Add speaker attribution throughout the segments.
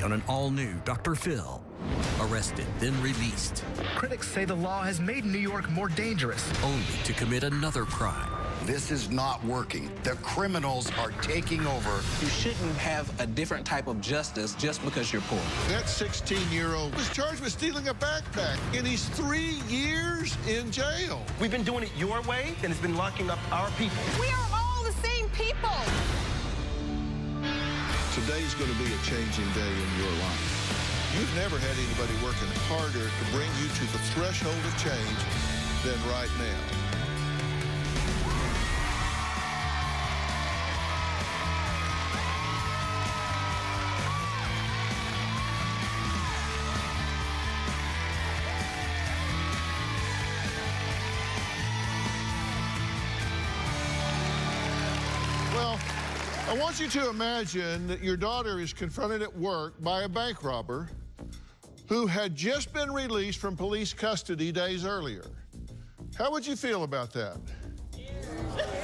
Speaker 1: on an all-new Dr. Phil. Arrested, then released.
Speaker 2: Critics say the law has made New York more dangerous.
Speaker 1: Only to commit another crime.
Speaker 3: This is not working. The criminals are taking over.
Speaker 4: You shouldn't have a different type of justice just because you're poor.
Speaker 5: That 16-year-old was charged with stealing a backpack, and he's 3 years in jail.
Speaker 6: We've been doing it your way, and it's been locking up our people.
Speaker 7: We are all the same people.
Speaker 5: Today's going to be a changing day in your life. You've never had anybody working harder to bring you to the threshold of change than right now. Well, I want you to imagine that your daughter is confronted at work by a bank robber who had just been released from police custody days earlier. How would you feel about that?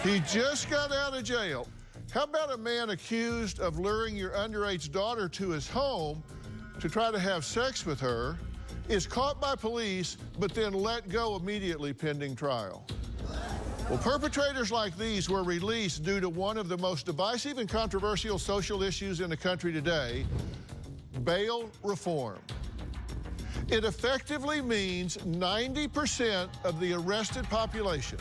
Speaker 5: He just got out of jail. How about a man accused of luring your underage daughter to his home to try to have sex with her, is caught by police, but then let go immediately pending trial? Well, perpetrators like these were released due to one of the most divisive and controversial social issues in the country today, bail reform. It effectively means 90% of the arrested population,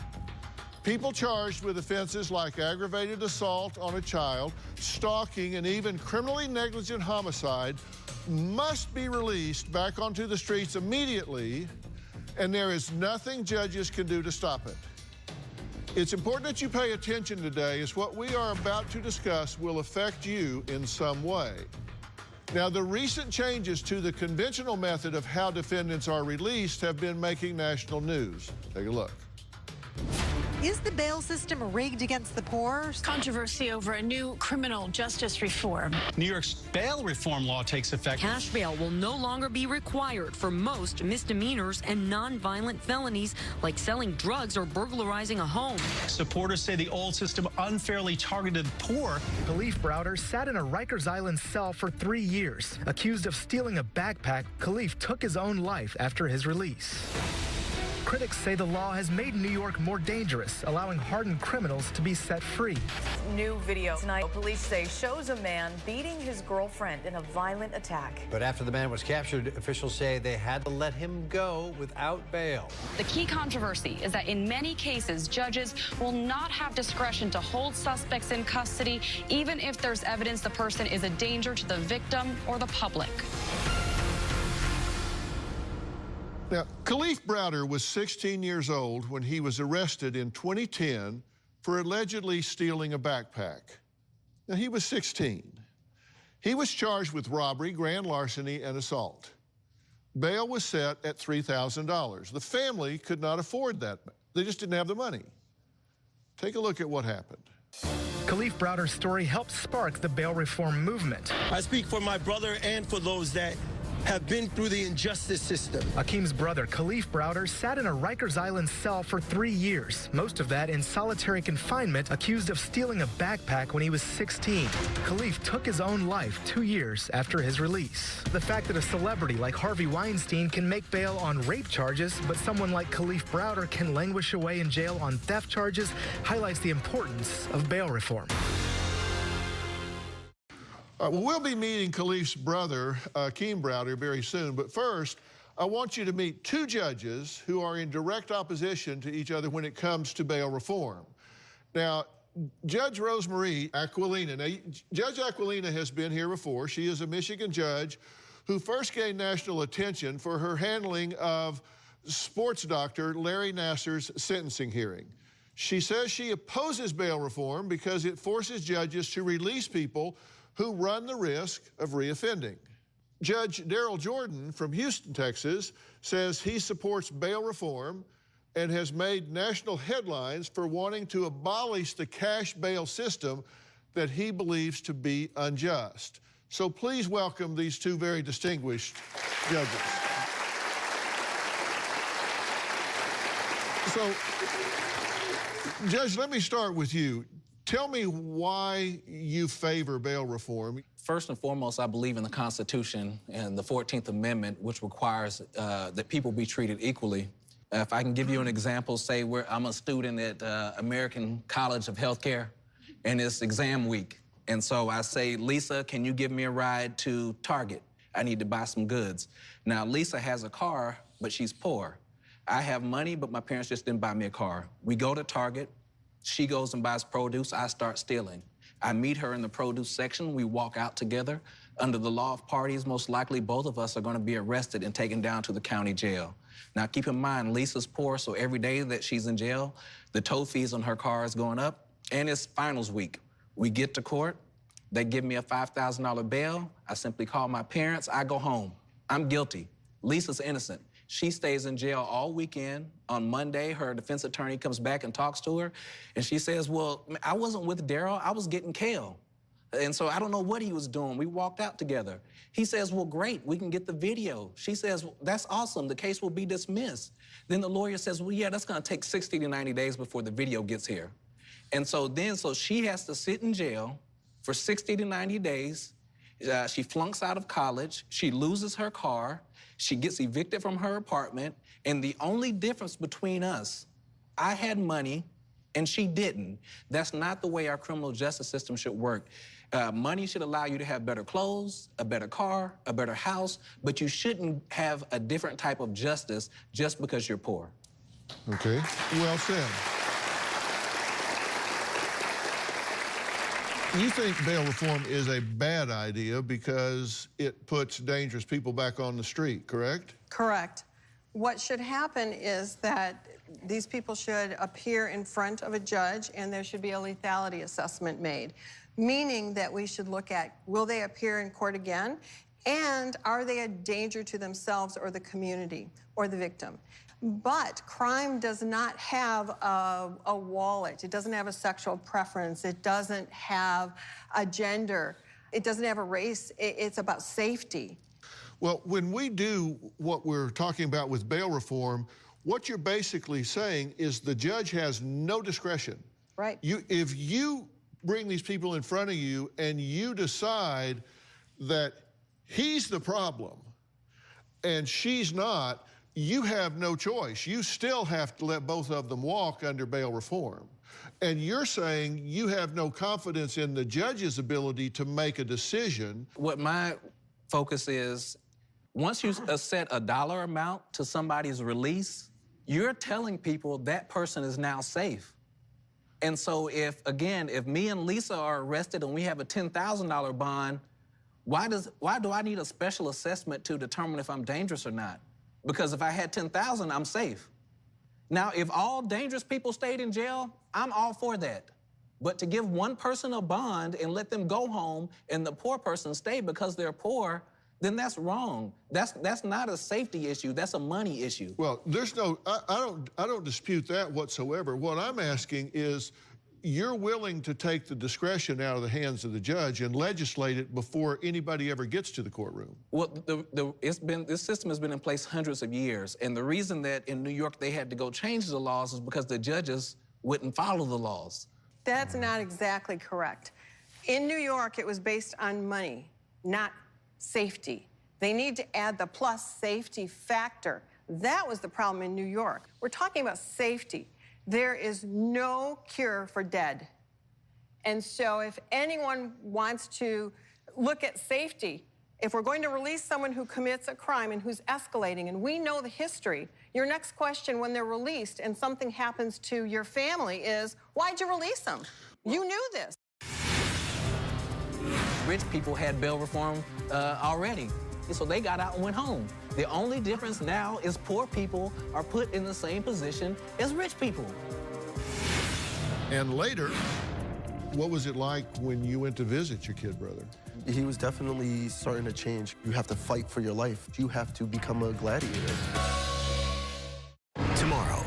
Speaker 5: people charged with offenses like aggravated assault on a child, stalking, and even criminally negligent homicide, must be released back onto the streets immediately, and there is nothing judges can do to stop it. It's important that you pay attention today, as what we are about to discuss will affect you in some way. Now, the recent changes to the conventional method of how defendants are released have been making national news. Take a look.
Speaker 8: Is the bail system rigged against the poor?
Speaker 9: Controversy over a new criminal justice reform.
Speaker 10: New York's bail reform law takes effect.
Speaker 11: Cash bail will no longer be required for most misdemeanors and non-violent felonies like selling drugs or burglarizing a home.
Speaker 10: Supporters say the old system unfairly targeted the poor.
Speaker 2: Khalif Browder sat in a Rikers Island cell for 3 years. Accused of stealing a backpack, Khalif took his own life after his release. Critics say the law has made New York more dangerous, allowing hardened criminals to be set free.
Speaker 12: New video tonight, police say, shows a man beating his girlfriend in a violent attack.
Speaker 13: But after the man was captured, officials say they had to let him go without bail.
Speaker 14: The key controversy is that in many cases, judges will not have discretion to hold suspects in custody, even if there's evidence the person is a danger to the victim or the public.
Speaker 5: Now, Khalif Browder was 16 years old when he was arrested in 2010 for allegedly stealing a backpack. Now, he was 16. He was charged with robbery, grand larceny, and assault. Bail was set at $3,000. The family could not afford that. They just didn't have the money. Take a look at what happened.
Speaker 2: Khalif Browder's story helped spark the bail reform movement.
Speaker 6: I speak for my brother and for those that have been through the injustice system.
Speaker 2: Akeem's brother, Khalif Browder, sat in a Rikers Island cell for 3 years, most of that in solitary confinement, accused of stealing a backpack when he was 16. Khalif took his own life 2 years after his release. The fact that a celebrity like Harvey Weinstein can make bail on rape charges, but someone like Khalif Browder can languish away in jail on theft charges, highlights the importance of bail reform.
Speaker 5: Well, we'll be meeting Khalif's brother, Akeem Browder, very soon. But first, I want you to meet two judges who are in direct opposition to each other when it comes to bail reform. Now, Judge Rosemarie Aquilina. Now, Judge Aquilina has been here before. She is a Michigan judge who first gained national attention for her handling of sports doctor Larry Nassar's sentencing hearing. She says she opposes bail reform because it forces judges to release people who run the risk of reoffending. Judge Daryl Jordan from Houston, Texas, says he supports bail reform and has made national headlines for wanting to abolish the cash bail system that he believes to be unjust. So please welcome these two very distinguished judges. So, Judge, let me start with you. Tell me why you favor bail reform.
Speaker 4: First and foremost, I believe in the Constitution and the 14th Amendment, which requires that people be treated equally. If I can give you an example, say I'm a student at American College of Healthcare, and it's exam week. And so I say, Lisa, can you give me a ride to Target? I need to buy some goods. Now, Lisa has a car, but she's poor. I have money, but my parents just didn't buy me a car. We go to Target. She goes and buys produce. I start stealing. I meet her in the produce section. We walk out together. Under the law of parties, most likely both of us are going to be arrested and taken down to the county jail. Now, keep in mind, Lisa's poor, so every day that she's in jail, the tow fees on her car is going up, and it's finals week. We get to court. They give me a $5,000 bail. I simply call my parents. I go home. I'm guilty. Lisa's innocent. She stays in jail all weekend. On Monday, her defense attorney comes back and talks to her, and she says, well, I wasn't with Daryl. I was getting kale. And so I don't know what he was doing. We walked out together. He says, well, great, we can get the video. She says, well, that's awesome. The case will be dismissed. Then the lawyer says, well, yeah, that's going to take 60 to 90 days before the video gets here. And so she has to sit in jail for 60 to 90 days. She flunks out of college. She loses her car. She gets evicted from her apartment. And the only difference between us, I had money and she didn't. That's not the way our criminal justice system should work. Money should allow you to have better clothes, a better car, a better house, but you shouldn't have a different type of justice just because you're poor.
Speaker 5: Okay, well said. You think bail reform is a bad idea because it puts dangerous people back on the street, correct?
Speaker 7: Correct. What should happen is that these people should appear in front of a judge and there should be a lethality assessment made, meaning that we should look at, will they appear in court again? And are they a danger to themselves or the community or the victim? But crime does not have a wallet. It doesn't have a sexual preference. It doesn't have a gender. It doesn't have a race. It's about safety.
Speaker 5: Well, when we do what we're talking about with bail reform, what you're basically saying is the judge has no discretion.
Speaker 7: Right.
Speaker 5: If you bring these people in front of you and you decide that he's the problem and she's not, you have no choice. You still have to let both of them walk under bail reform. And you're saying you have no confidence in the judge's ability to make a decision.
Speaker 4: What my focus is, once you set a dollar amount to somebody's release, you're telling people that person is now safe. And so if me and Lisa are arrested and we have a $10,000 bond, why do I need a special assessment to determine if I'm dangerous or not? Because if I had 10,000, I'm safe. Now, if all dangerous people stayed in jail, I'm all for that. But to give one person a bond and let them go home and the poor person stay because they're poor, then that's wrong. That's not a safety issue. That's a money issue.
Speaker 5: Well, I don't dispute that whatsoever. What I'm asking is, you're willing to take the discretion out of the hands of the judge and legislate it before anybody ever gets to the courtroom.
Speaker 4: Well, this system has been in place hundreds of years, and the reason that in New York they had to go change the laws is because the judges wouldn't follow the laws.
Speaker 7: That's not exactly correct. In New York, it was based on money, not safety. They need to add the plus safety factor. That was the problem in New York. We're talking about safety. There is no cure for dead. And so if anyone wants to look at safety, if we're going to release someone who commits a crime and who's escalating, and we know the history, your next question when they're released and something happens to your family is, why'd you release them? You knew this.
Speaker 4: Rich people had bail reform already, so they got out and went home. The only difference now is poor people are put in the same position as rich people.
Speaker 5: And later, what was it like when you went to visit your kid brother?
Speaker 15: He was definitely starting to change. You have to fight for your life. You have to become a gladiator.
Speaker 1: Tomorrow,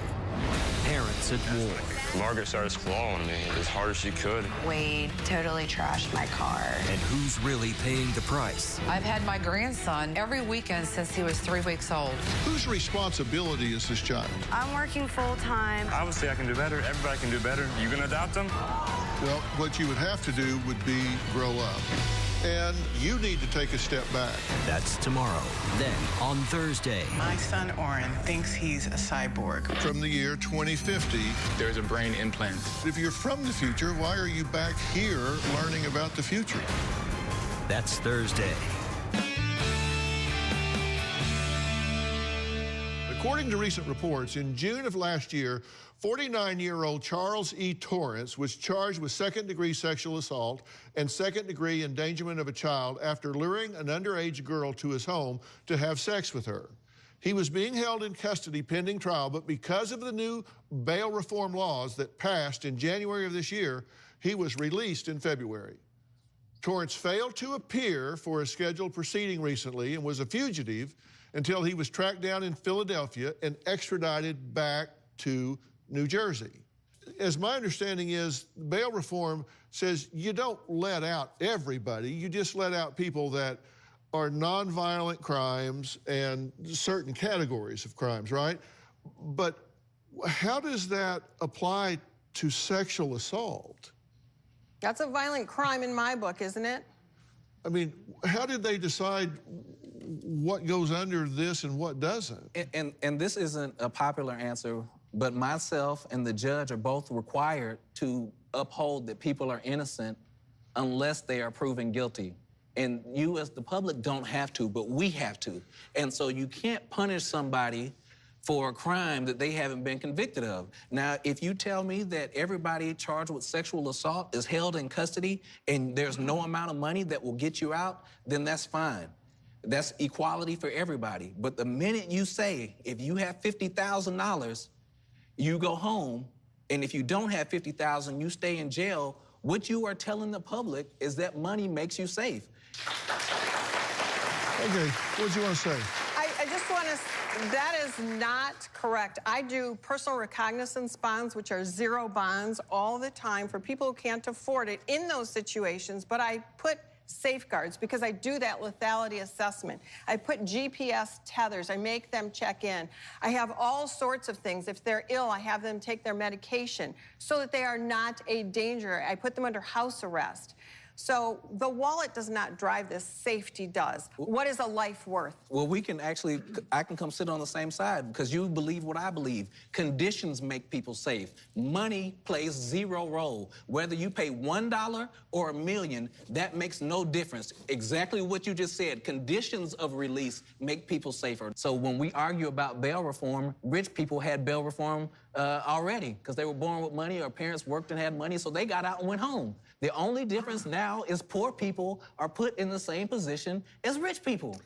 Speaker 1: parents at war.
Speaker 16: Margaret started squalling me as hard as she could.
Speaker 17: Wade totally trashed my car.
Speaker 1: And who's really paying the price?
Speaker 17: I've had my grandson every weekend since he was 3 weeks old.
Speaker 5: Whose responsibility is this child?
Speaker 17: I'm working full-time.
Speaker 16: Obviously, I can do better. Everybody can do better. You gonna adopt them?
Speaker 5: Well, what you would have to do would be grow up. and you need to take a step back.
Speaker 1: That's tomorrow. Then on Thursday.
Speaker 18: My son, Oren, thinks he's a cyborg.
Speaker 5: From the year 2050.
Speaker 16: There's a brain implant.
Speaker 5: If you're from the future, why are you back here learning about the future?
Speaker 1: That's Thursday.
Speaker 5: According to recent reports, in June of last year, 49-year-old Charles E. Torrance was charged with second-degree sexual assault and second-degree endangerment of a child after luring an underage girl to his home to have sex with her. He was being held in custody pending trial, but because of the new bail reform laws that passed in January of this year, he was released in February. Torrance failed to appear for a scheduled proceeding recently and was a fugitive until he was tracked down in Philadelphia and extradited back to New Jersey. As my understanding is, bail reform says you don't let out everybody, you just let out people that are nonviolent crimes and certain categories of crimes, right? But how does that apply to sexual assault?
Speaker 7: That's a violent crime in my book, isn't it?
Speaker 5: I mean, how did they decide what goes under this and what doesn't?
Speaker 4: And this isn't a popular answer, but myself and the judge are both required to uphold that people are innocent unless they are proven guilty. And you as the public don't have to, but we have to. And so you can't punish somebody for a crime that they haven't been convicted of. Now, if you tell me that everybody charged with sexual assault is held in custody and there's no amount of money that will get you out, then that's fine. That's equality for everybody. But the minute you say, if you have $50,000, you go home, and if you don't have $50,000, you stay in jail, what you are telling the public is that money makes you safe.
Speaker 5: Okay, what do you want to say?
Speaker 7: I just want to, that is not correct. I do personal recognizance bonds, which are zero bonds all the time for people who can't afford it in those situations, but I put safeguards because I do that lethality assessment. I put GPS tethers. I make them check in. I have all sorts of things. If they're ill, I have them take their medication so that they are not a danger. I put them under house arrest. So the wallet does not drive this, safety does. What is a life worth?
Speaker 4: Well, I can come sit on the same side because you believe what I believe. Conditions make people safe. Money plays zero role. Whether you pay $1 or $1 million, that makes no difference. Exactly what you just said. Conditions of release make people safer. So when we argue about bail reform, rich people had bail reform already because they were born with money or parents worked and had money, so they got out and went home. The only difference now is poor people are put in the same position as rich people.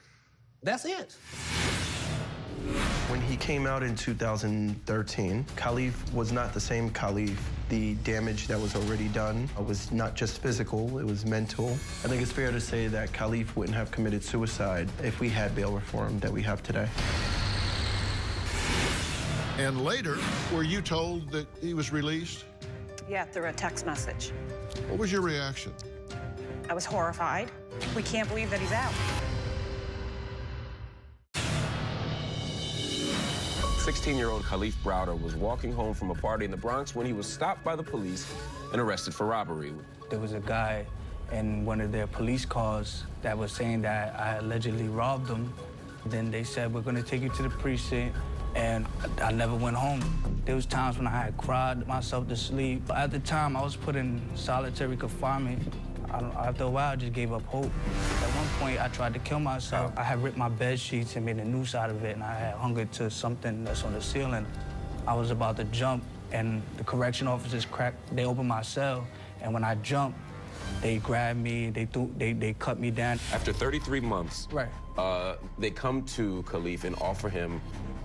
Speaker 4: That's it.
Speaker 15: When he came out in 2013, Khalif was not the same Khalif. The damage that was already done was not just physical, it was mental. I think it's fair to say that Khalif wouldn't have committed suicide if we had bail reform that we have today.
Speaker 5: And later, were you told that he was released?
Speaker 19: Yeah, through a text message.
Speaker 5: What was your reaction?
Speaker 19: I was horrified. We can't believe that he's out.
Speaker 20: 16-year-old Khalif Browder was walking home from a party in the Bronx when he was stopped by the police and arrested for robbery.
Speaker 21: There was a guy in one of their police cars that was saying that I allegedly robbed him. Then they said, we're gonna take you to the precinct, and I never went home. There was times when I had cried myself to sleep. But at the time, I was put in solitary confinement. After a while, I just gave up hope. At one point, I tried to kill myself. I had ripped my bed sheets and made a noose out of it, and I had hung it to something that's on the ceiling. I was about to jump, and the correction officers they opened my cell, and when I jumped, they grabbed me, they cut me down.
Speaker 20: After 33 months,
Speaker 21: right.
Speaker 20: They come to Khalif and offer him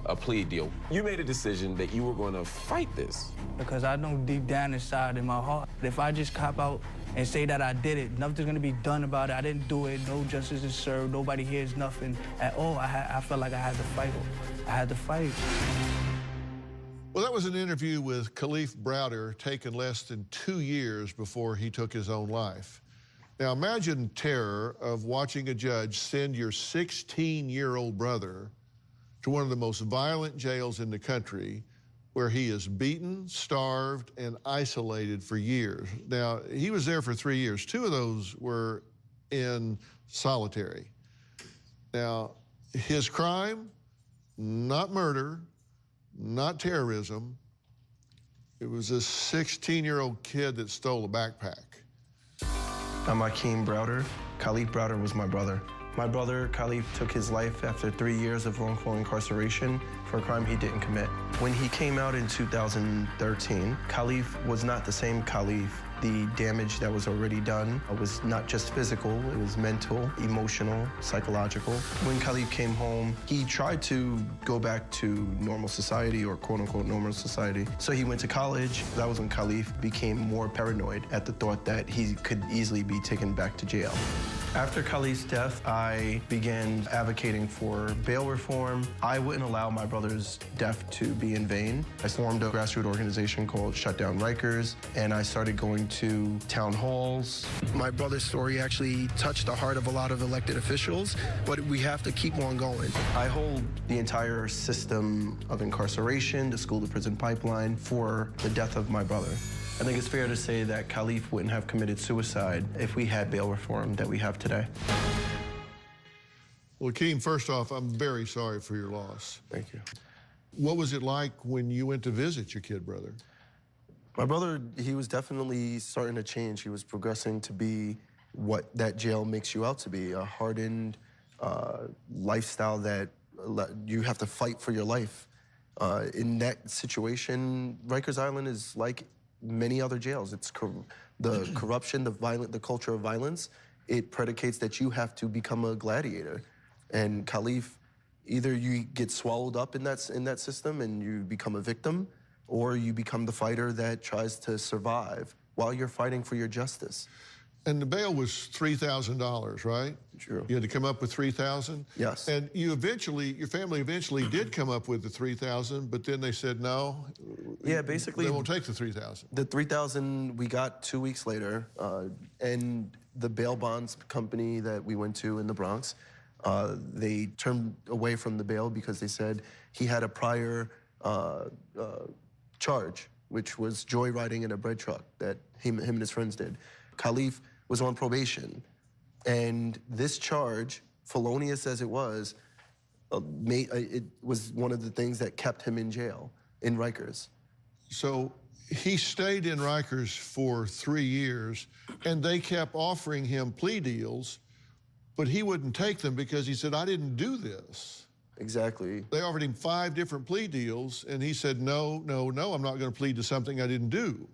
Speaker 20: a plea deal. You made a decision that you were going to fight this.
Speaker 21: Because I know deep down inside in my heart, if I just cop out and say that I did it, nothing's gonna be done about it. I didn't do it, no justice is served, nobody hears nothing at all. I felt like I had to fight. I had to fight.
Speaker 5: Well, that was an interview with Khalif Browder taken less than 2 years before he took his own life. Now, imagine terror of watching a judge send your 16-year-old brother to one of the most violent jails in the country where he is beaten, starved, and isolated for years. Now, he was there for 3 years. 2 of those were in solitary. Now, his crime, not murder, not terrorism. It was a 16-year-old kid that stole a backpack.
Speaker 15: I'm Akeem Browder. Khalif Browder was my brother. My brother, Khalif, took his life after 3 years of wrongful incarceration for a crime he didn't commit. When he came out in 2013, Khalif was not the same Khalif. The damage that was already done was not just physical, it was mental, emotional, psychological. When Khalif came home, he tried to go back to normal society, or quote-unquote normal society. So he went to college. That was when Khalif became more paranoid at the thought that he could easily be taken back to jail. After Khalif's death, I began advocating for bail reform. I wouldn't allow my brother's death to be in vain. I formed a grassroots organization called Shut Down Rikers, and I started going to town halls.
Speaker 3: My brother's story actually touched the heart of a lot of elected officials, but we have to keep on going.
Speaker 15: I hold the entire system of incarceration, the school-to-prison pipeline, for the death of my brother. I think it's fair to say that Khalif wouldn't have committed suicide if we had bail reform that we have today.
Speaker 5: Well, Akeem, first off, I'm very sorry for your loss.
Speaker 15: Thank you.
Speaker 5: What was it like when you went to visit your kid brother?
Speaker 15: My brother, he was definitely starting to change. He was progressing to be what that jail makes you out to be, a hardened lifestyle that you have to fight for your life. In that situation, Rikers Island is like many other jails. It's the corruption, the culture of violence. It predicates that you have to become a gladiator. And Khalif, either you get swallowed up in that system and you become a victim, or you become the fighter that tries to survive while you're fighting for your justice.
Speaker 5: And the bail was $3,000, right?
Speaker 15: True.
Speaker 5: You had to come up with $3,000?
Speaker 15: Yes.
Speaker 5: And your family eventually did come up with the $3,000, but then they said no.
Speaker 15: Yeah, basically.
Speaker 5: They won't take the $3,000.
Speaker 15: The $3,000 we got 2 weeks later, and the bail bonds company that we went to in the Bronx, they turned away from the bail because they said he had a prior charge, which was joyriding in a bread truck that him and his friends did. Khalif was on probation, and this charge, felonious as it was, it was one of the things that kept him in jail, in Rikers.
Speaker 5: So he stayed in Rikers for 3 years, and they kept offering him plea deals, but he wouldn't take them because he said, I didn't do this.
Speaker 15: Exactly.
Speaker 5: They offered him 5 different plea deals, and he said, no, no, no, I'm not going to plead to something I didn't do.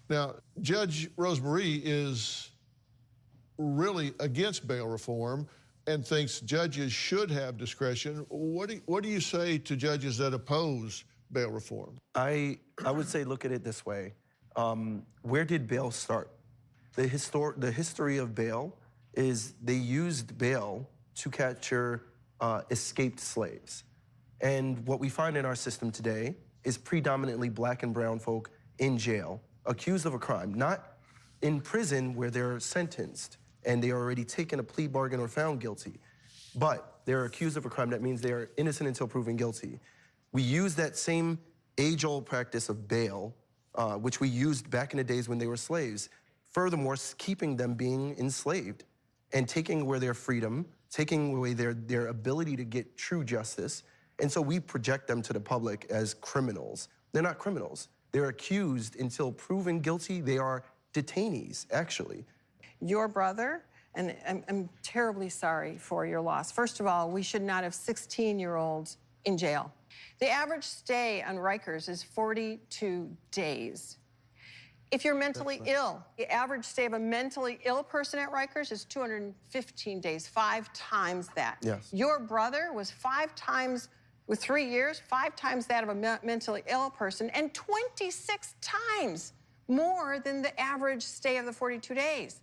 Speaker 5: Now, Judge Rosemarie is really against bail reform and thinks judges should have discretion. What do you say to judges that oppose bail reform?
Speaker 15: I would say look at it this way. Where did bail start? The history of bail is they used bail to capture escaped slaves. And what we find in our system today is predominantly black and brown folk in jail, accused of a crime, not in prison where they're sentenced and they are already taken a plea bargain or found guilty, but they're accused of a crime. That means they are innocent until proven guilty. We use that same age-old practice of bail, which we used back in the days when they were slaves, furthermore, keeping them being enslaved and taking away their freedom, taking away their ability to get true justice. And so we project them to the public as criminals. They're not criminals. They're accused until proven guilty. They are detainees, actually.
Speaker 7: Your brother, and I'm terribly sorry for your loss. First of all, we should not have 16-year-olds in jail. The average stay on Rikers is 42 days. If you're mentally ill, the average stay of a mentally ill person at Rikers is 215 days, 5 times that.
Speaker 15: Yes.
Speaker 7: Your brother was 5 times, with 3 years, 5 times that of a mentally ill person, and 26 times more than the average stay of the 42 days.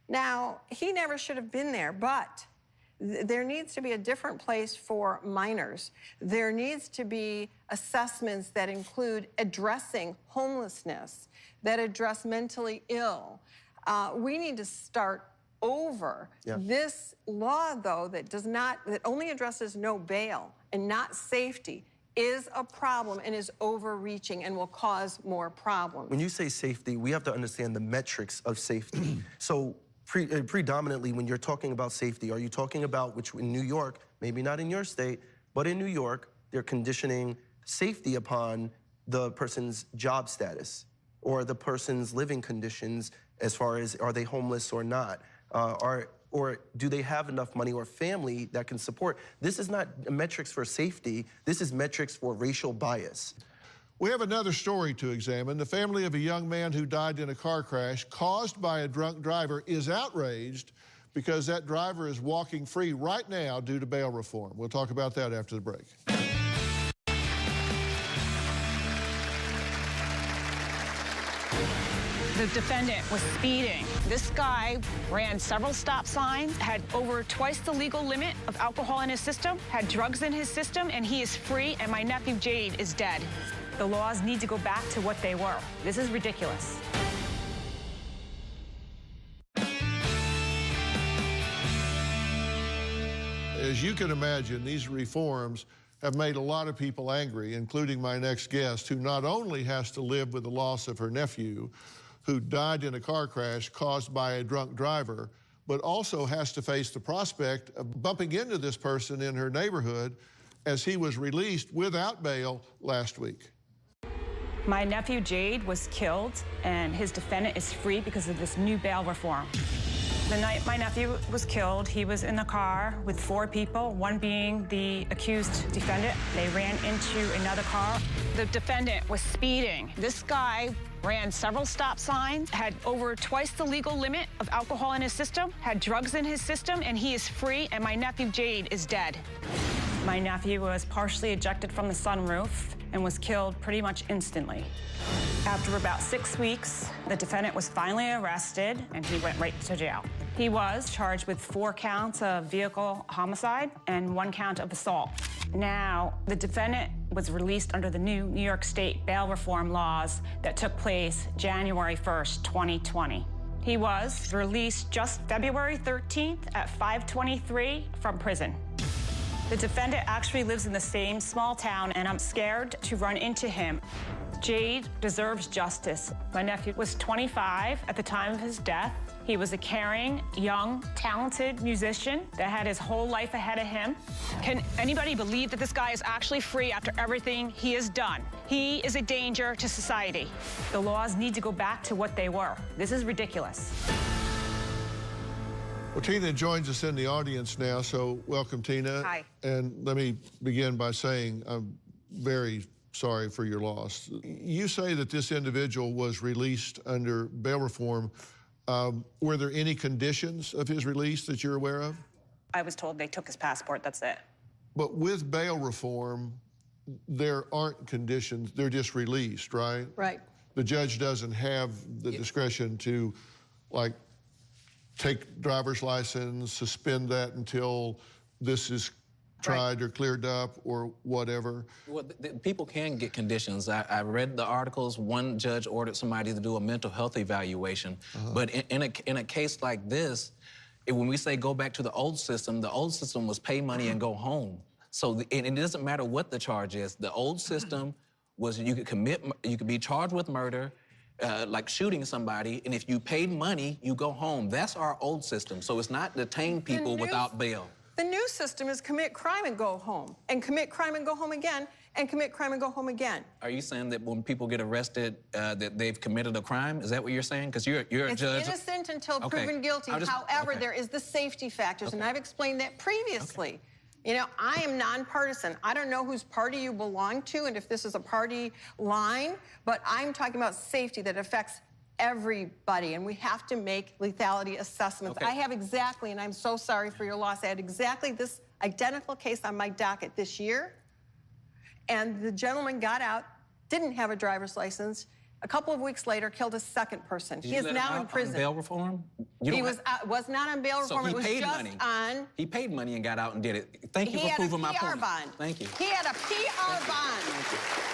Speaker 7: Now, he never should have been there, but there needs to be a different place for minors. There needs to be assessments that include addressing homelessness, that address mentally ill. We need to start over.
Speaker 15: Yeah.
Speaker 7: This law, though, that only addresses no bail and not safety, is a problem and is overreaching and will cause more problems.
Speaker 15: When you say safety, we have to understand the metrics of safety. So predominantly, when you're talking about safety, are you talking about, which in New York, maybe not in your state, but in New York, they're conditioning safety upon the person's job status or the person's living conditions as far as are they homeless or not? Or do they have enough money or family that can support? This is not metrics for safety. This is metrics for racial bias.
Speaker 5: We have another story to examine. The family of a young man who died in a car crash caused by a drunk driver is outraged because that driver is walking free right now due to bail reform. We'll talk about that after the break.
Speaker 19: The defendant was speeding. This guy ran several stop signs, had over twice the legal limit of alcohol in his system, had drugs in his system, and he is free, and my nephew Jade is dead. The laws need to go back to what they were. This is ridiculous.
Speaker 5: As you can imagine, these reforms have made a lot of people angry, including my next guest, who not only has to live with the loss of her nephew, who died in a car crash caused by a drunk driver, but also has to face the prospect of bumping into this person in her neighborhood as he was released without bail last week.
Speaker 19: My nephew Jade was killed, and his defendant is free because of this new bail reform. The night my nephew was killed, he was in the car with 4 people, one being the accused defendant. They ran into another car. The defendant was speeding. This guy ran several stop signs, had over twice the legal limit of alcohol in his system, had drugs in his system, and he is free, and my nephew Jade is dead. My nephew was partially ejected from the sunroof and was killed pretty much instantly. After about 6 weeks, the defendant was finally arrested, and he went right to jail. He was charged with 4 counts of vehicle homicide and 1 count of assault. Now, the defendant was released under the new New York State bail reform laws that took place January 1st, 2020. He was released just February 13th at 5:23 from prison. The defendant actually lives in the same small town, and I'm scared to run into him. Jade deserves justice. My nephew was 25 at the time of his death. He was a caring, young, talented musician that had his whole life ahead of him. Can anybody believe that this guy is actually free after everything he has done? He is a danger to society. The laws need to go back to what they were. This is ridiculous.
Speaker 5: Well, Tina joins us in the audience now, so welcome, Tina.
Speaker 7: Hi.
Speaker 5: And let me begin by saying I'm very sorry for your loss. You say that this individual was released under bail reform. Were there any conditions of his release that you're aware of?
Speaker 19: I was told they took his passport, that's it.
Speaker 5: But with bail reform, there aren't conditions, they're just released, right?
Speaker 7: Right.
Speaker 5: The judge doesn't have the discretion to, like, take driver's license, suspend that until this is tried or cleared up or whatever.
Speaker 4: Well, people can get conditions. I read the articles. One judge ordered somebody to do a mental health evaluation. But in a case like this, when we say go back to the old system was pay money and go home. So and it doesn't matter what the charge is. The old system was you could be charged with murder, like shooting somebody, and if you paid money, you go home. That's our old system. So it's not detain people without bail.
Speaker 7: The new system is commit crime and go home, and commit crime and go home again, and commit crime and go home again.
Speaker 4: Are you saying that when people get arrested, that they've committed a crime? Is that what you're saying? Because you're a judge.
Speaker 7: It's innocent until proven guilty. However, there is the safety factors, and I've explained that previously. You know, I am nonpartisan. I don't know whose party you belong to and if this is a party line, but I'm talking about safety that affects everybody, and we have to make lethality assessments. I have exactly, and I'm so sorry for your loss, I had exactly this identical case on my docket this year, and the gentleman got out, didn't have a driver's license, a couple of weeks later killed a second person. He is now in prison.
Speaker 4: On bail reform?
Speaker 7: He was not on bail reform.
Speaker 4: So
Speaker 7: it was just on.
Speaker 4: He paid money and got out and did it. Thank you for proving my point.
Speaker 7: He had a PR bond.
Speaker 4: Thank you.
Speaker 7: He had a PR bond.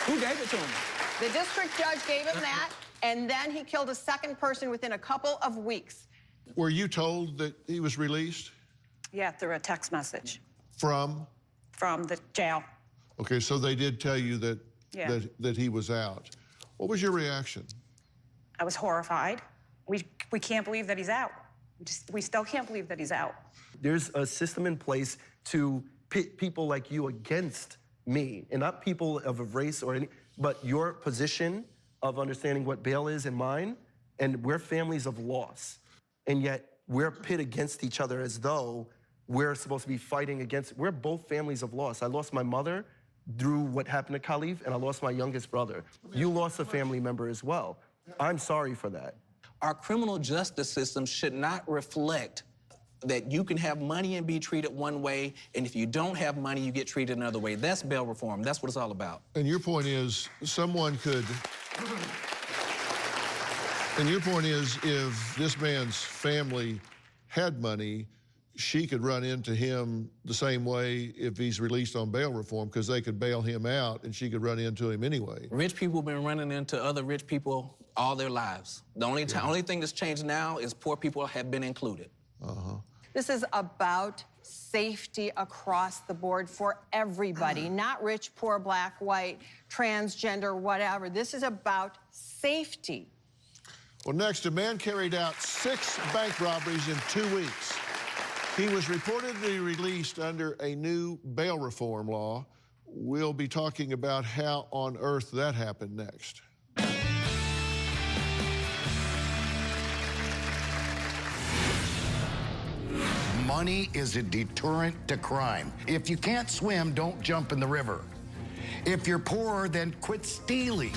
Speaker 4: Who gave it to him?
Speaker 7: The district judge gave him that, and then he killed a second person within a couple of weeks.
Speaker 5: Were you told that he was released?
Speaker 19: Yeah, through a text message.
Speaker 5: From?
Speaker 19: From the jail.
Speaker 5: Okay, so they did tell you that, that he was out. What was your reaction?
Speaker 19: I was horrified. We can't believe that he's out.
Speaker 8: We still can't believe that he's out.
Speaker 15: There's a system in place to pit people like you against me, and not people of a race or any, but your position of understanding what bail is and mine, and we're families of loss. And yet we're pit against each other as though we're supposed to be fighting against, we're both families of loss. I lost my mother through what happened to Khalif, and I lost my youngest brother. You lost a family member as well. I'm sorry for that.
Speaker 4: Our criminal justice system should not reflect that you can have money and be treated one way, and if you don't have money, you get treated another way. That's bail reform. That's what it's all about.
Speaker 5: And your point is, someone could... And your point is, if this man's family had money, she could run into him the same way if he's released on bail reform, because they could bail him out and she could run into him anyway.
Speaker 4: Rich people have been running into other rich people all their lives. The only thing that's changed now is poor people have been included.
Speaker 7: This is about safety across the board for everybody, not rich, poor, black, white, transgender, whatever. This is about safety.
Speaker 5: Well, next, a man carried out 6 bank robberies in 2 weeks. He was reportedly released under a new bail reform law. We'll be talking about how on earth that happened next.
Speaker 22: Money is a deterrent to crime. If you can't swim, don't jump in the river. If you're poor, then quit stealing.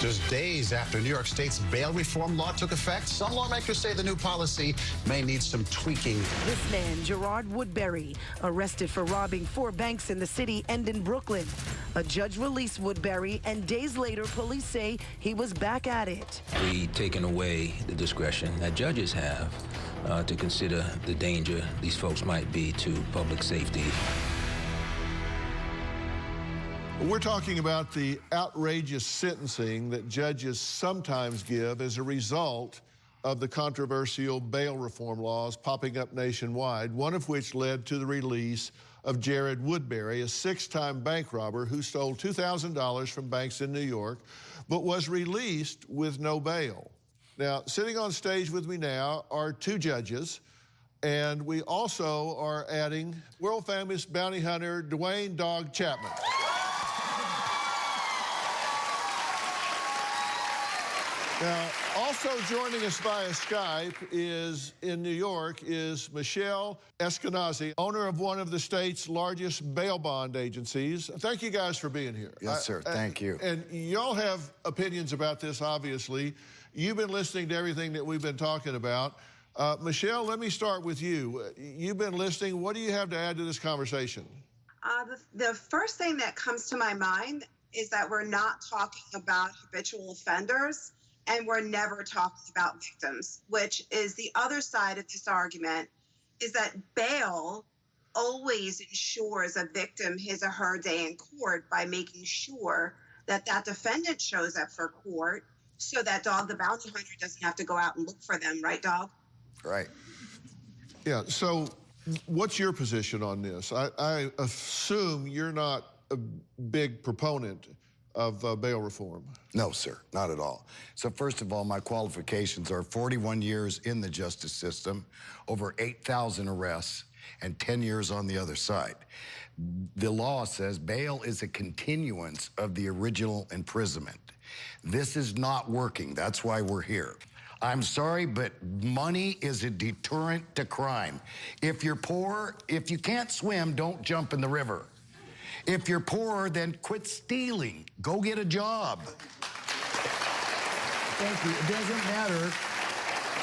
Speaker 23: Just days after New York State's bail reform law took effect, some lawmakers say the new policy may need some tweaking.
Speaker 24: This man, Gerard Woodbury, arrested for robbing 4 banks in the city and in Brooklyn. A judge released Woodbury, and days later, police say he was back at it.
Speaker 25: We've taken away the discretion that judges have to consider the danger these folks might be to public safety.
Speaker 5: We're talking about the outrageous sentencing that judges sometimes give as a result of the controversial bail reform laws popping up nationwide, one of which led to the release of Jared Woodbury, a 6-time bank robber who stole $2,000 from banks in New York, but was released with no bail. Now, sitting on stage with me now are 2 judges, and we also are adding world-famous bounty hunter Dwayne "Dog" Chapman. Now, also joining us via Skype is, in New York, is Michelle Eskenazi, owner of one of the state's largest bail bond agencies. Thank you guys for being here.
Speaker 22: Yes, sir. Thank you.
Speaker 5: And y'all have opinions about this, obviously. You've been listening to everything that we've been talking about. Michelle, let me start with you. You've been listening. What do you have to add to this conversation?
Speaker 26: The first thing that comes to my mind is that we're not talking about habitual offenders, and we're never talking about victims, which is the other side of this argument, is that bail always ensures a victim his or her day in court by making sure that that defendant shows up for court so that Dog the bounty hunter doesn't have to go out and look for them, right, Dog?
Speaker 22: Right.
Speaker 5: Yeah, so what's your position on this? I assume you're not a big proponent of bail reform.
Speaker 22: No, sir, not at all. So first of all, my qualifications are 41 years in the justice system, over 8,000 arrests, and 10 years on the other side. The law says bail is a continuance of the original imprisonment. This is not working. That's why we're here. I'm sorry, but money is a deterrent to crime. If you're poor, if you can't swim, don't jump in the river. If you're poor, then quit stealing. Go get a job. Thank you. It doesn't matter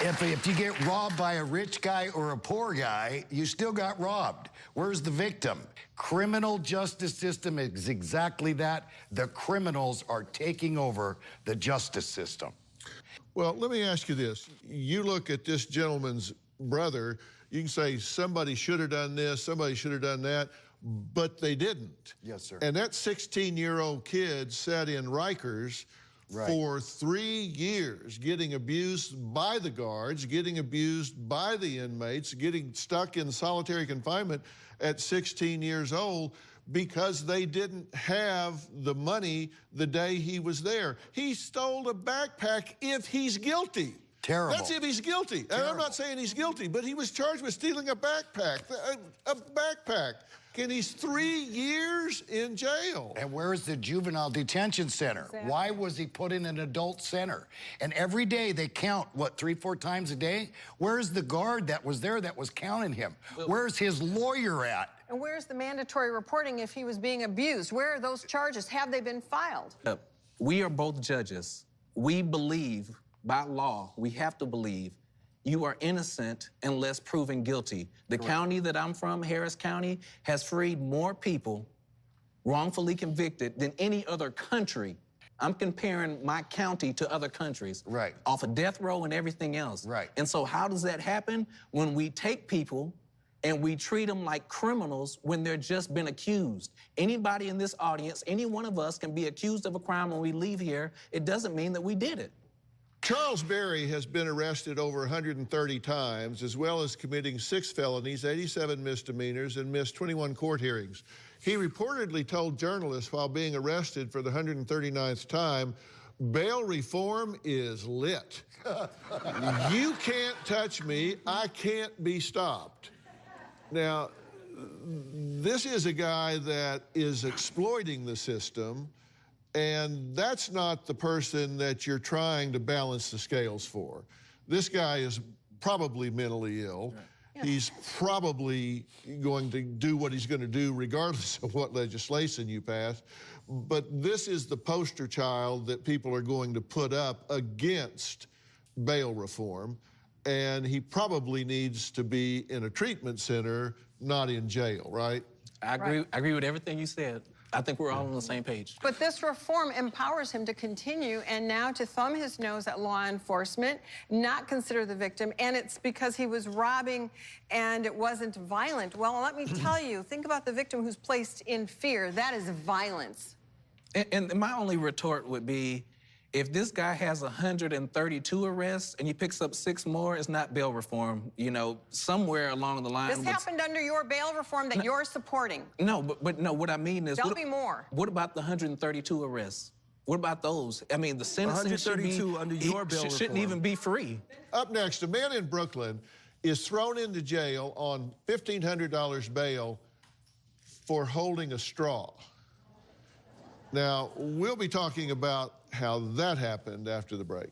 Speaker 22: if you get robbed by a rich guy or a poor guy, you still got robbed. Where's the victim? Criminal justice system is exactly that. The criminals are taking over the justice system.
Speaker 5: Well, let me ask you this. You look at this gentleman's brother, you can say somebody should have done this, somebody should have done that, but they didn't.
Speaker 22: Yes, sir.
Speaker 5: And that 16-year-old kid sat in Rikers for 3 years, getting abused by the guards, getting abused by the inmates, getting stuck in solitary confinement at 16 years old because they didn't have the money the day he was there. He stole a backpack if he's guilty.
Speaker 22: Terrible.
Speaker 5: That's if he's guilty. And I'm not saying he's guilty, but he was charged with stealing a backpack. A backpack. And he's 3 years in jail.
Speaker 22: And where's the juvenile detention center? Exactly. Why was he put in an adult center? And every day they count, what, 3-4 times a day? Where's the guard that was there that was counting him? Where's his lawyer at?
Speaker 7: And where's the mandatory reporting if he was being abused? Where are those charges? Have they been filed?
Speaker 4: We are both judges. We believe, by law, we have to believe you are innocent unless proven guilty. The county that I'm from, Harris County, has freed more people wrongfully convicted than any other country. I'm comparing my county to other countries.
Speaker 22: Right.
Speaker 4: Off of death row and everything else.
Speaker 22: Right.
Speaker 4: And so how does that happen? When we take people and we treat them like criminals when they're just been accused. Anybody in this audience, any one of us can be accused of a crime when we leave here. It doesn't mean that we did it.
Speaker 5: Charles Berry has been arrested over 130 times, as well as committing 6 felonies, 87 misdemeanors, and missed 21 court hearings. He reportedly told journalists while being arrested for the 139th time, bail reform is lit. You can't touch me, I can't be stopped. Now, this is a guy that is exploiting the system, and that's not the person that you're trying to balance the scales for. This guy is probably mentally ill. Right. He's probably going to do what he's going to do regardless of what legislation you pass. But this is the poster child that people are going to put up against bail reform. And he probably needs to be in a treatment center, not in jail, right?
Speaker 4: I agree with everything you said. I think we're all on the same page.
Speaker 7: But this reform empowers him to continue and now to thumb his nose at law enforcement, not consider the victim, and it's because he was robbing and it wasn't violent. Well, let me tell you, think about the victim who's placed in fear. That is violence.
Speaker 4: And my only retort would be, if this guy has 132 arrests and he picks up 6 more, it's not bail reform. You know, somewhere along the line.
Speaker 7: This happened under your bail reform that you're supporting.
Speaker 4: No, but no, what I mean is...
Speaker 7: There'll be more.
Speaker 4: What about the 132 arrests? What about those? I mean, the sentencing shouldn't even be free.
Speaker 5: Up next, a man in Brooklyn is thrown into jail on $1,500 bail for holding a straw. Now, we'll be talking about how that happened after the break.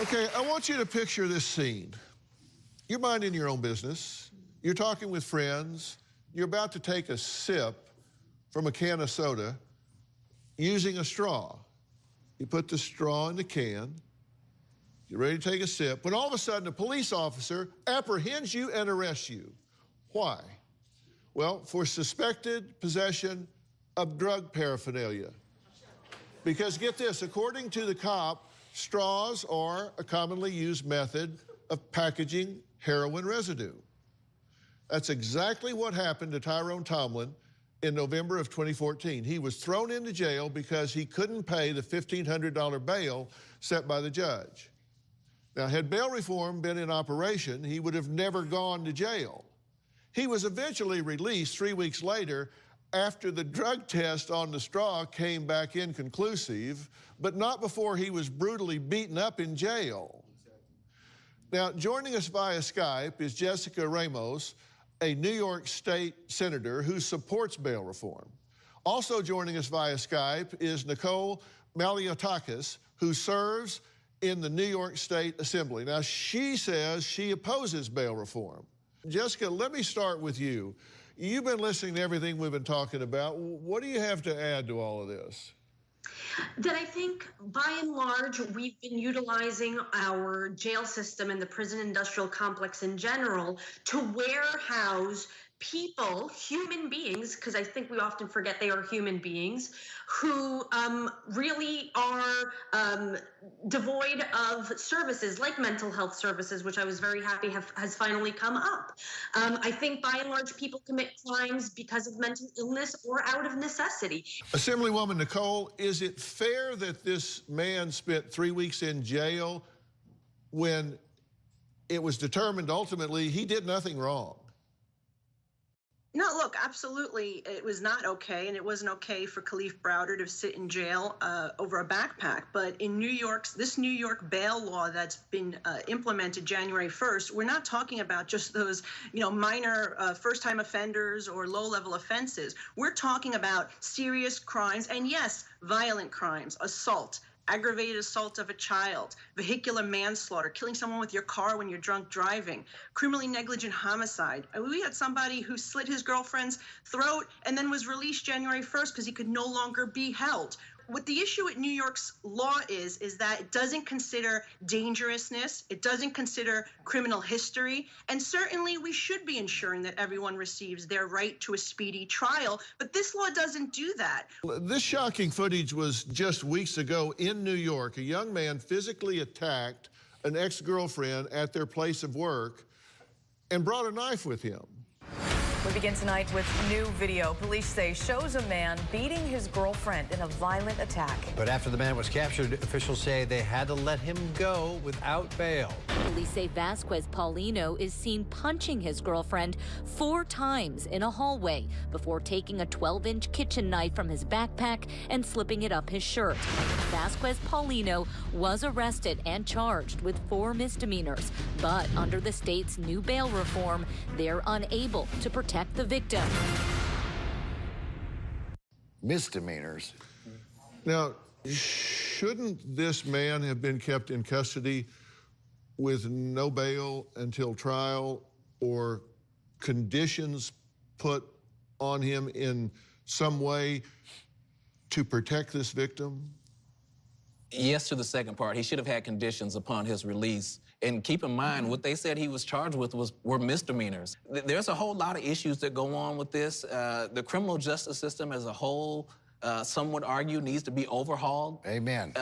Speaker 5: Okay, I want you to picture this scene. You're minding your own business. You're talking with friends. You're about to take a sip from a can of soda using a straw. You put the straw in the can. You're ready to take a sip, when all of a sudden a police officer apprehends you and arrests you. Why? Well, for suspected possession of drug paraphernalia. Because get this, according to the cop, straws are a commonly used method of packaging heroin residue. That's exactly what happened to Tyrone Tomlin in November of 2014. He was thrown into jail because he couldn't pay the $1,500 bail set by the judge. Now, had bail reform been in operation, he would have never gone to jail. He was eventually released 3 weeks later after the drug test on the straw came back inconclusive, but not before he was brutally beaten up in jail. Now, joining us via Skype is Jessica Ramos, a New York State senator who supports bail reform. Also joining us via Skype is Nicole Maliotakis, who serves in the New York State Assembly. Now, she says she opposes bail reform. Jessica, let me start with you. You've been listening to everything we've been talking about. What do you have to add to all of this?
Speaker 9: That I think, by and large, we've been utilizing our jail system and the prison industrial complex in general to warehouse people, human beings, because I think we often forget they are human beings, who really are devoid of services like mental health services, which I was very happy has finally come up. I think by and large people commit crimes because of mental illness or out of necessity.
Speaker 5: Assemblywoman Nicole, is it fair that this man spent 3 weeks in jail when it was determined ultimately he did nothing wrong?
Speaker 8: No, look, absolutely, it was not okay, and it wasn't okay for Kalief Browder to sit in jail over a backpack. But in this New York bail law that's been implemented January 1st, we're not talking about just those, minor first-time offenders or low-level offenses. We're talking about serious crimes, and yes, violent crimes, assault, aggravated assault of a child, vehicular manslaughter, killing someone with your car when you're drunk driving, criminally negligent homicide. We had somebody who slit his girlfriend's throat and then was released January 1st because he could no longer be held. What the issue with New York's law is that it doesn't consider dangerousness, it doesn't consider criminal history, and certainly we should be ensuring that everyone receives their right to a speedy trial, but this law doesn't do that.
Speaker 5: This shocking footage was just weeks ago in New York. A young man physically attacked an ex-girlfriend at their place of work and brought a knife with him.
Speaker 6: We begin tonight with new video police say shows a man beating his girlfriend in a violent attack.
Speaker 10: But after the man was captured, officials say they had to let him go without bail.
Speaker 11: Police say Vasquez Paulino is seen punching his girlfriend 4 times in a hallway before taking a 12-inch kitchen knife from his backpack and slipping it up his shirt. Vasquez Paulino was arrested and charged with 4 misdemeanors, but under the state's new bail reform, they're unable to protect the victim.
Speaker 22: Misdemeanors.
Speaker 5: Now, shouldn't this man have been kept in custody with no bail until trial, or conditions put on him in some way to protect this victim?
Speaker 4: Yes to the second part. He should have had conditions upon his release. And keep in mind, what they said he was charged with were misdemeanors. There's a whole lot of issues that go on with this. The criminal justice system as a whole, some would argue, needs to be overhauled.
Speaker 22: Amen.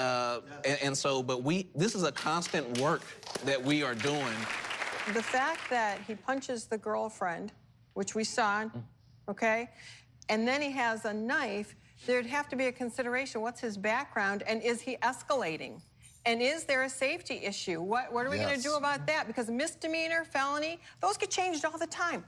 Speaker 4: This is a constant work that we are doing.
Speaker 7: The fact that he punches the girlfriend, which we saw, okay, and then he has a knife, there'd have to be a consideration. What's his background, and is he escalating? And is there a safety issue? What are we going to do about that? Because misdemeanor, felony, those get changed all the time.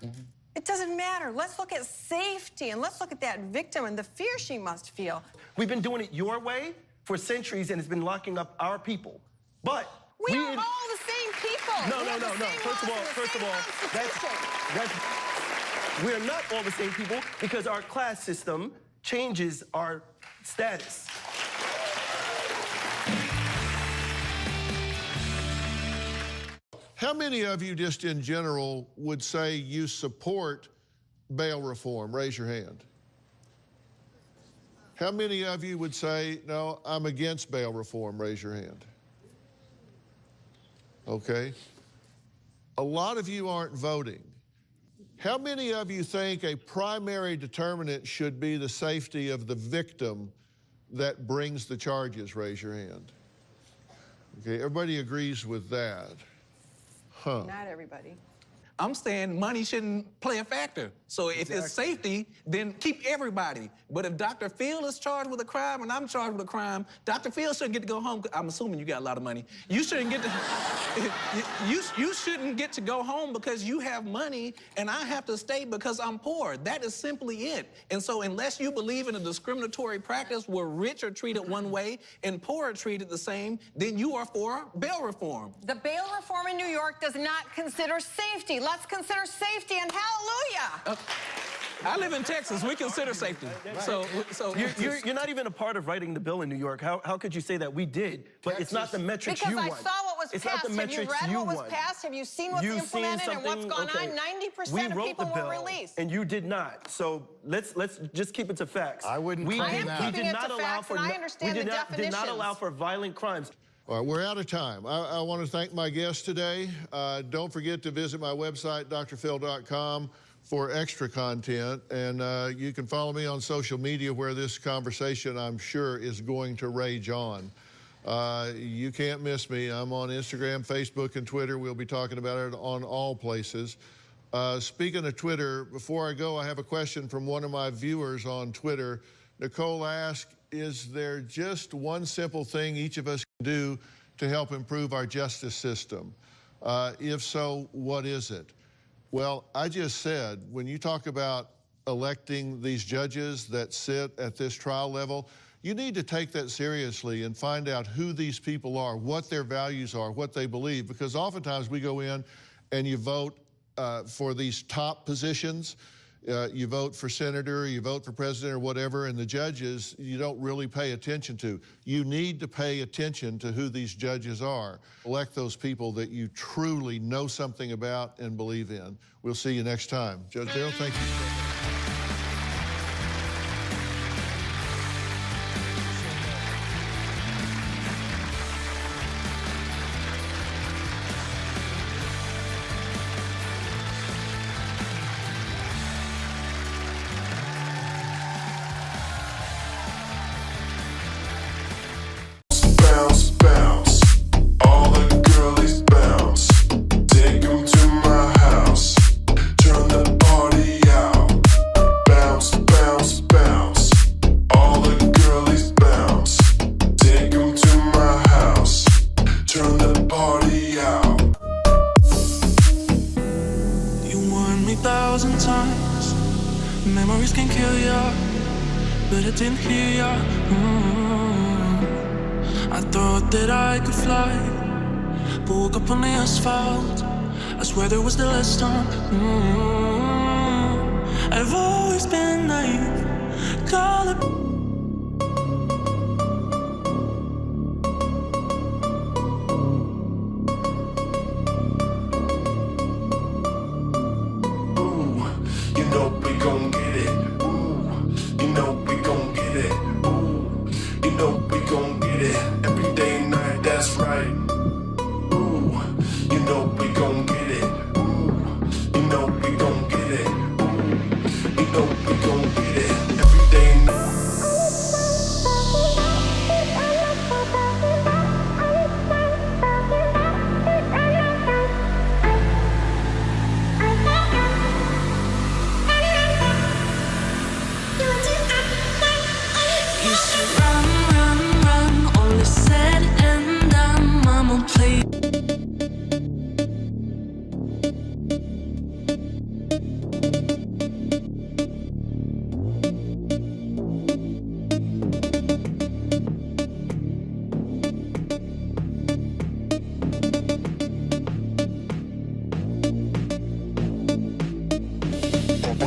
Speaker 7: It doesn't matter. Let's look at safety, and let's look at that victim and the fear she must feel.
Speaker 15: We've been doing it your way for centuries, and it's been locking up our people. But
Speaker 7: we are all the same people.
Speaker 15: No. First of all, we're not all the same people because our class system changes our status.
Speaker 5: How many of you, just in general, would say you support bail reform? Raise your hand. How many of you would say, no, I'm against bail reform? Raise your hand. Okay. A lot of you aren't voting. How many of you think a primary determinant should be the safety of the victim that brings the charges? Raise your hand. Okay, everybody agrees with that. Huh.
Speaker 7: Not everybody.
Speaker 4: I'm saying money shouldn't play a factor. So if it's safety, then keep everybody. But if Dr. Phil is charged with a crime and I'm charged with a crime, Dr. Phil shouldn't get to go home. I'm assuming you got a lot of money. You shouldn't get to, you shouldn't get to go home because you have money and I have to stay because I'm poor. That is simply it. And so unless you believe in a discriminatory practice where rich are treated one way and poor are treated the same, then you are for bail reform.
Speaker 7: The bail reform in New York does not consider safety. Let's consider safety, and hallelujah.
Speaker 4: I live in Texas. We consider safety. So
Speaker 15: you're not even a part of writing the bill in New York. How could you say that? We did, but Texas. It's not the metrics you want.
Speaker 7: Because I saw what was passed. Have you read what was passed? Have you seen what's implemented and what's gone on? 90% of people were released.
Speaker 15: And you did not. So let's just keep it to facts.
Speaker 22: I wouldn't claim that.
Speaker 7: I am keeping it to facts, and I understand the definitions.
Speaker 15: We did not allow for violent crimes.
Speaker 5: All right, we're out of time. I want to thank my guests today. Don't forget to visit my website, drphil.com, for extra content. And you can follow me on social media where this conversation, I'm sure, is going to rage on. You can't miss me. I'm on Instagram, Facebook, and Twitter. We'll be talking about it on all places. Speaking of Twitter, before I go, I have a question from one of my viewers on Twitter. Nicole asked, is there just one simple thing each of us can do to help improve our justice system? If so, what is it? Well, I just said, when you talk about electing these judges that sit at this trial level, you need to take that seriously and find out who these people are, what their values are, what they believe, because oftentimes we go in and you vote for these top positions. You vote for senator, you vote for president or whatever, and the judges you don't really pay attention to. You need to pay attention to who these judges are. Elect those people that you truly know something about and believe in. We'll see you next time. Judge Darrell, thank you.
Speaker 2: Bounce, bounce, all the girlies bounce. Take 'em to my house, turn the party out. Bounce, bounce, bounce, all the girlies bounce. Take 'em to my house, turn the party out.
Speaker 12: You warned me 1,000 times, memories can kill ya, but I didn't hear ya. I thought that I could fly, but woke up on the asphalt. I swear there was the last time. I've always been naive, call it.
Speaker 2: Ooh, you know we gon' get it. Ooh, you know we gon' get it. Ooh, you know we